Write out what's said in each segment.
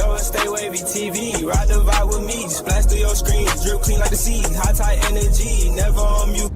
Yo, stay wavy TV, ride the vibe with me. Splash through your screen, drip clean like the sea. High tide energy, never on mute.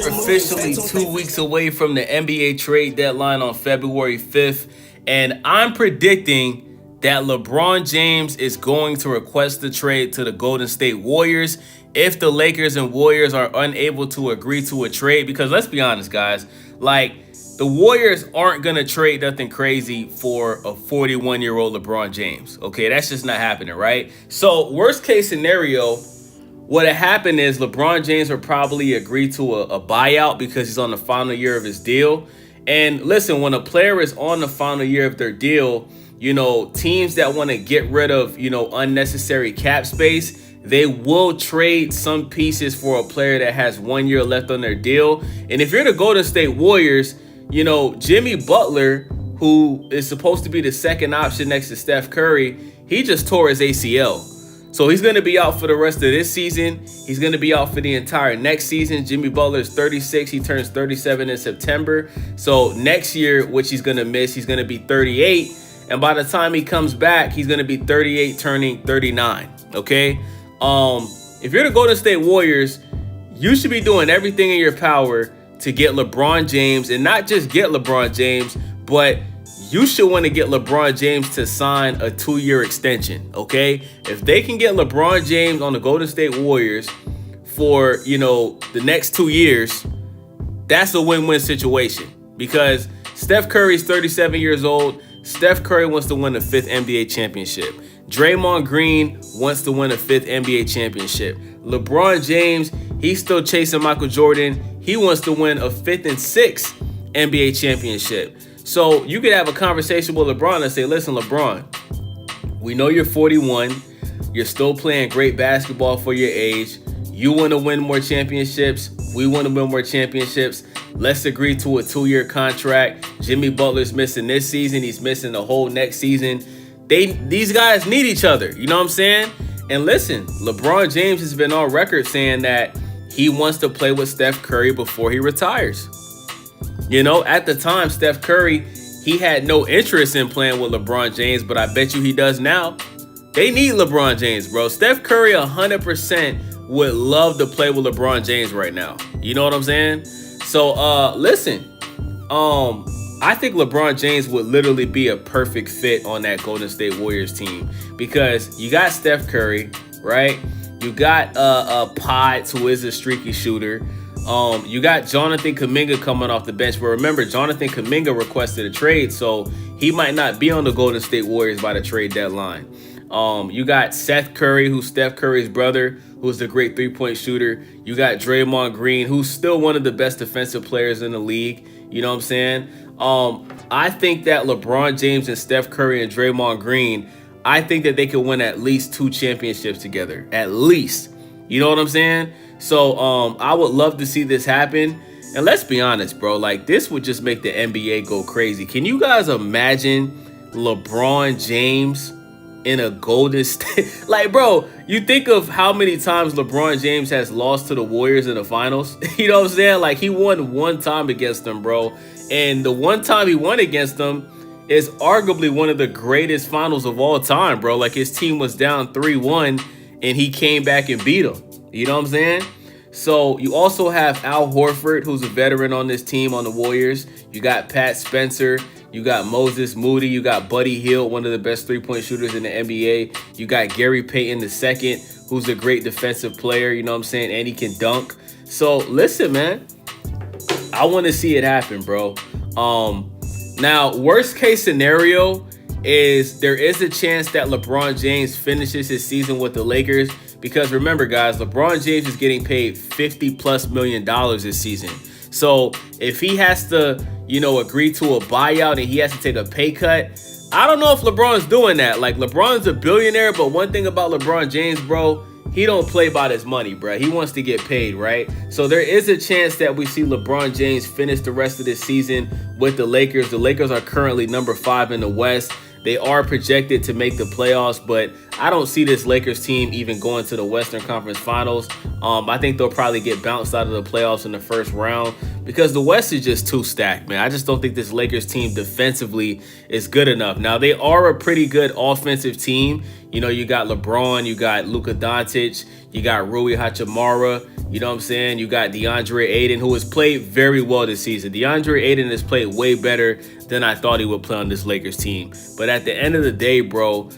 Officially 2 weeks away from the NBA trade deadline on February 5th. And I'm predicting that LeBron James is going to request the trade to the Golden State Warriors if the Lakers and Warriors are unable to agree to a trade. Because let's be honest, guys, like, the Warriors aren't going to trade nothing crazy for a 41-year-old LeBron James. Okay, that's just not happening, right? So worst case scenario, what had happened is LeBron James would probably agree to a buyout because he's on the final year of his deal. And listen, when a player is on the final year of their deal, you know, teams that want to get rid of, you know, unnecessary cap space, they will trade some pieces for a player that has 1 year left on their deal. And if you're the Golden State Warriors, you know, Jimmy Butler, who is supposed to be the second option next to Steph Curry, he just tore his ACL. So he's going to be out for the rest of this season. He's going to be out for the entire next season. Jimmy Butler is 36. He turns 37 in September. So next year, which he's going to miss, he's going to be 38. And by the time he comes back, he's going to be 38 turning 39. Okay? If you're the Golden State Warriors, you should be doing everything in your power to get LeBron James, and not just get LeBron James, but you should want to get LeBron James to sign a 2-year extension, okay? If they can get LeBron James on the Golden State Warriors for, you know, the next 2 years, that's a win-win situation because Steph Curry's 37 years old. Steph Curry wants to win a 5th NBA championship. Draymond Green wants to win a 5th NBA championship. LeBron James, he's still chasing Michael Jordan. He wants to win a 5th and 6th NBA championship. So you could have a conversation with LeBron and say, listen, LeBron, we know you're 41. You're still playing great basketball for your age. You want to win more championships. We want to win more championships. Let's agree to a 2-year contract. Jimmy Butler's missing this season. He's missing the whole next season. These guys need each other. You know what I'm saying? And listen, LeBron James has been on record saying that he wants to play with Steph Curry before he retires. You know, at the time, Steph Curry, he had no interest in playing with LeBron James, but I bet you he does now. They need LeBron James, bro. Steph Curry 100% would love to play with LeBron James right now. You know what I'm saying? So, listen, I think LeBron James would literally be a perfect fit on that Golden State Warriors team because you got Steph Curry, right? You got Pods, who is a streaky shooter. You got Jonathan Kuminga coming off the bench. But remember, Jonathan Kuminga requested a trade, so he might not be on the Golden State Warriors by the trade deadline. You got Seth Curry, who's Steph Curry's brother, who's a great three-point shooter. You got Draymond Green, who's still one of the best defensive players in the league. You know what I'm saying? I think that LeBron James and Steph Curry and Draymond Green, I think that they could win at least 2 championships together. At least. You know what I'm saying? So I would love to see this happen. And let's be honest, bro. Like, this would just make the NBA go crazy. Can you guys imagine LeBron James in a Golden State? Like, bro, you think of how many times LeBron James has lost to the Warriors in the finals. You know what I'm saying? Like, he won 1 time against them, bro. And the 1 time he won against them is arguably one of the greatest finals of all time, bro. Like, his team was down 3-1 and he came back and beat them. You know what I'm saying? So you also have Al Horford, who's a veteran on this team on the Warriors. You got Pat Spencer. You got Moses Moody. You got Buddy Hield, one of the best three-point shooters in the NBA. You got Gary Payton II, who's a great defensive player. You know what I'm saying? And he can dunk. So listen, man, I want to see it happen, bro. Now, worst case scenario is there is a chance that LeBron James finishes his season with the Lakers. Because remember, guys, LeBron James is getting paid $50+ million this season. So if he has to, you know, agree to a buyout and he has to take a pay cut, I don't know if LeBron's doing that. Like, LeBron's a billionaire, but one thing about LeBron James, bro, he don't play by his money, bro. He wants to get paid, right? So there is a chance that we see LeBron James finish the rest of this season with the Lakers. The Lakers are currently number 5 in the West. They are projected to make the playoffs, but I don't see this Lakers team even going to the Western Conference Finals. I think they'll probably get bounced out of the playoffs in the first round because the West is just too stacked, man. I just don't think this Lakers team defensively is good enough. Now, they are a pretty good offensive team. You know, you got LeBron, you got Luka Doncic, you got Rui Hachimura, you know what I'm saying? You got DeAndre Ayton, who has played very well this season. DeAndre Ayton has played way better than I thought he would play on this Lakers team. But at the end of the day, bro,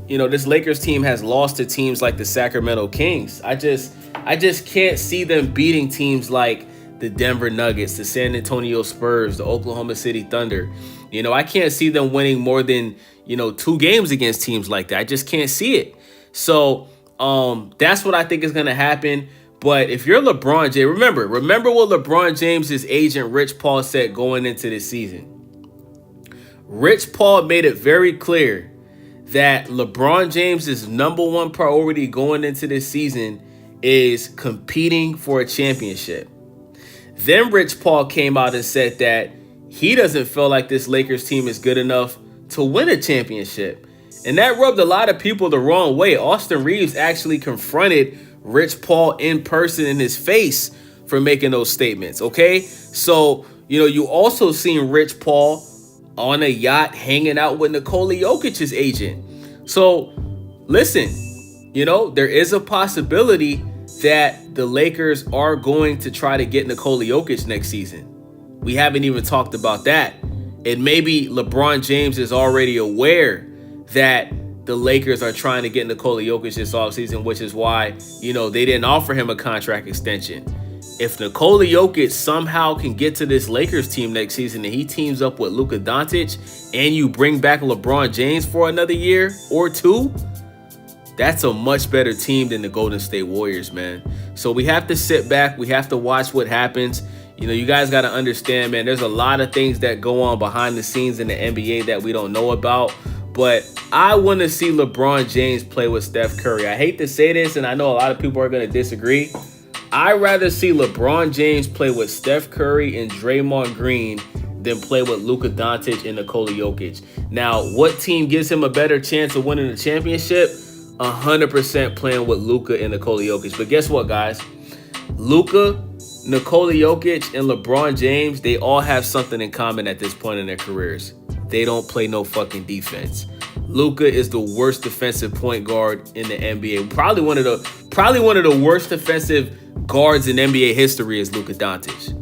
you know, this Lakers team has lost to teams like the Sacramento Kings. I just can't see them beating teams like the Denver Nuggets, the San Antonio Spurs, the Oklahoma City Thunder. You know, I can't see them winning more than, 2 games against teams like that. I just can't see it. So that's what I think is going to happen. But if you're LeBron James, remember what LeBron James' agent Rich Paul said going into this season. Rich Paul made it very clear that LeBron James' number one priority going into this season is competing for a championship. Then Rich Paul came out and said that he doesn't feel like this Lakers team is good enough to win a championship. And that rubbed a lot of people the wrong way. Austin Reeves actually confronted Rich Paul in person in his face for making those statements, okay? So, you also seen Rich Paul on a yacht hanging out with Nikola Jokic's agent. So, listen, there is a possibility that the Lakers are going to try to get Nikola Jokic next season. We haven't even talked about that. And maybe LeBron James is already aware that the Lakers are trying to get Nikola Jokic this offseason, which is why, they didn't offer him a contract extension. If Nikola Jokic somehow can get to this Lakers team next season and he teams up with Luka Doncic and you bring back LeBron James for another year or two, that's a much better team than the Golden State Warriors, man. So we have to sit back. We have to watch what happens. You guys got to understand, man, there's a lot of things that go on behind the scenes in the NBA that we don't know about. But I want to see LeBron James play with Steph Curry. I hate to say this, and I know a lot of people are going to disagree. I'd rather see LeBron James play with Steph Curry and Draymond Green than play with Luka Doncic and Nikola Jokic. Now, what team gives him a better chance of winning the championship? 100% playing with Luka and Nikola Jokic. But guess what, guys? Luka, Nikola Jokic, and LeBron James, they all have something in common at this point in their careers. They don't play no fucking defense. Luka is the worst defensive point guard in the NBA. Probably one of the worst defensive guards in NBA history is Luka Doncic.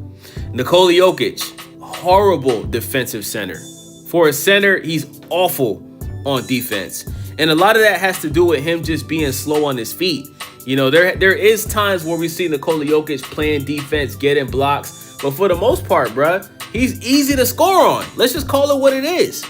Nikola Jokic, horrible defensive center. For a center, he's awful on defense. And a lot of that has to do with him just being slow on his feet. There is times where we see Nikola Jokic playing defense, getting blocks. But for the most part, bruh, he's easy to score on. Let's just call it what it is.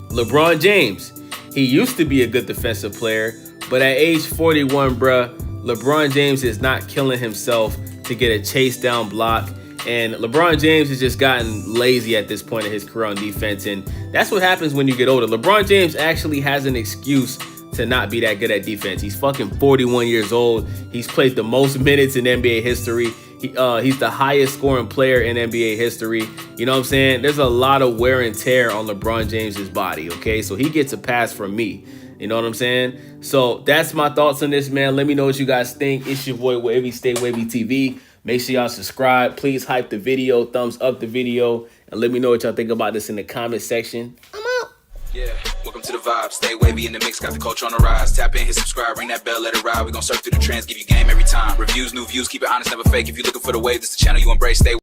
LeBron James, he used to be a good defensive player, but at age 41, bruh, LeBron James is not killing himself to get a chase down block. And LeBron James has just gotten lazy at this point in his career on defense. And that's what happens when you get older. LeBron James actually has an excuse to not be that good at defense. He's fucking 41 years old. He's played the most minutes in NBA history. He's the highest scoring player in NBA history. You know what I'm saying? There's a lot of wear and tear on LeBron James's body, okay? So he gets a pass from me. You know what I'm saying? So that's my thoughts on this, man. Let me know what you guys think. It's your boy, Wavy, Stay Wavy TV. Make sure y'all subscribe. Please hype the video, thumbs up the video, and let me know what y'all think about this in the comment section. I'm out. Yeah, welcome to the vibe. Stay wavy in the mix, got the culture on the rise. Tap in, hit subscribe, ring that bell, let it ride. We gon' surf through the trends, give you game every time. Reviews, new views, keep it honest, never fake. If you're looking for the wave, this is the channel you embrace. Stay